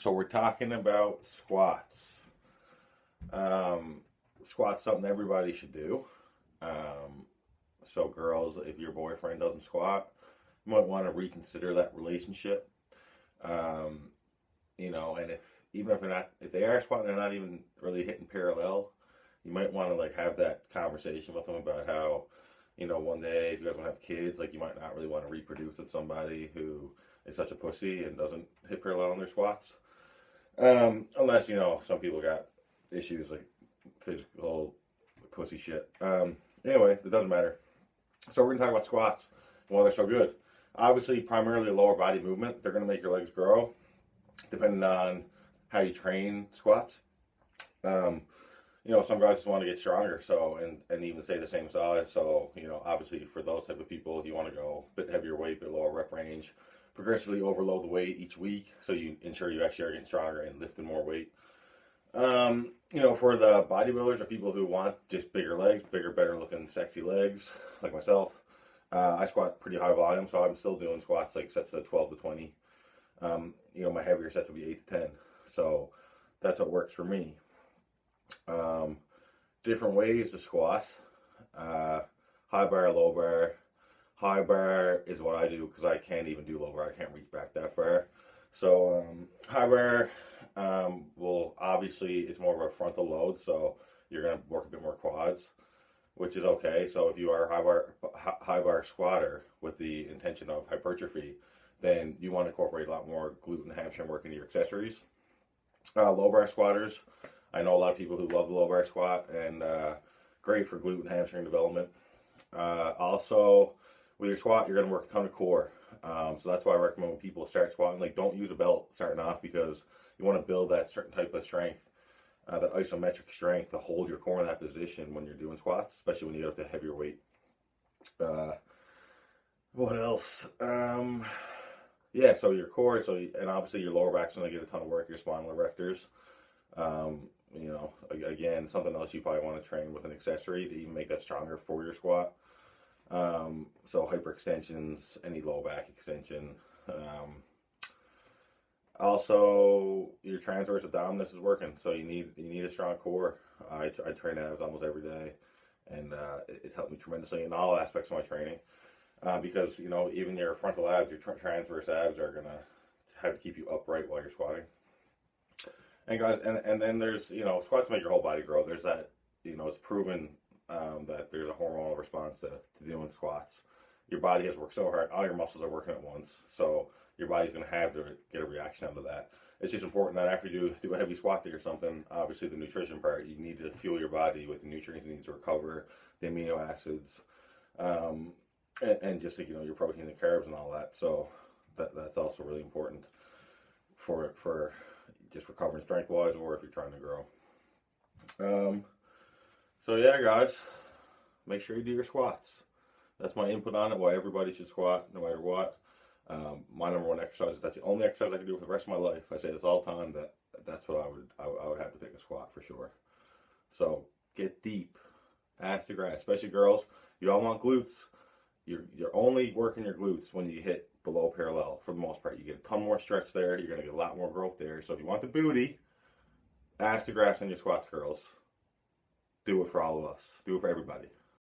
So we're talking about squats. Squats something everybody should do. So girls, if your boyfriend doesn't squat, you might want to reconsider that relationship. Um, and if they are squatting, they're not even really hitting parallel. You might want to like have that conversation with them about how, one day if you guys want to have kids, like you might not really want to reproduce with somebody who is such a pussy and doesn't hit parallel on their squats. Unless, some people got issues like physical pussy shit. Anyway, it doesn't matter. So we're going to talk about squats and why they're so good. Obviously, primarily lower body movement. They're going to make your legs grow, depending on how you train squats. Some guys just want to get stronger, and even stay the same size. So, obviously for those type of people, you want to go a bit heavier weight, bit lower rep range, progressively overload the weight each week, so you ensure you actually are getting stronger and lifting more weight. For the bodybuilders or people who want just bigger legs, bigger, better looking, sexy legs, like myself, I squat pretty high volume, so I'm still doing squats like sets of 12 to 20. My heavier sets will be 8 to 10. So that's what works for me. Different ways to squat. High bar, low bar. High bar is what I do because I can't even do low bar. I can't reach back that far. So high bar will obviously, it's more of a frontal load, so you're going to work a bit more quads, which is okay. So if you are a high bar squatter with the intention of hypertrophy, then you want to incorporate a lot more glute and hamstring work into your accessories. Low bar squatters, I know a lot of people who love the low bar squat, and great for glute and hamstring development. Also, with your squat, you're going to work a ton of core. So that's why I recommend when people start squatting, like don't use a belt starting off, because you want to build that certain type of strength, that isometric strength to hold your core in that position when you're doing squats, especially when you get up to heavier weight. What else? So your core, and obviously your lower back's going to get a ton of work, your spinal erectors. Again, something else you probably want to train with an accessory to even make that stronger for your squat. So hyperextensions, any low back extension. Also, your transverse abdominis is working, so you need a strong core. I train abs almost every day, and it's helped me tremendously in all aspects of my training. Because even your frontal abs, your transverse abs are gonna have to keep you upright while you're squatting. And guys, and then there's squats make your whole body grow. There's that it's proven that there's a hormonal response to doing squats. Your body has worked so hard, all your muscles are working at once, so your body's going to have to get a reaction out of that. It's just important that after you do a heavy squat day or something, obviously the nutrition part, you need to fuel your body with the nutrients it needs to recover, the amino acids, and just your protein and carbs and all that. So that's also really important for just recovering strength wise, or if you're trying to grow. So yeah, guys, make sure you do your squats. That's my input on it, why everybody should squat no matter what. My number one exercise, if that's the only exercise I can do for the rest of my life, I say this all the time, that's what I would have to pick a squat for sure. So get deep, ass to grass, especially girls. You all want glutes. You're only working your glutes when you hit below parallel for the most part. You get a ton more stretch there. You're going to get a lot more growth there. So if you want the booty, ass to grass on your squats, girls. Do it for all of us. Do it for everybody.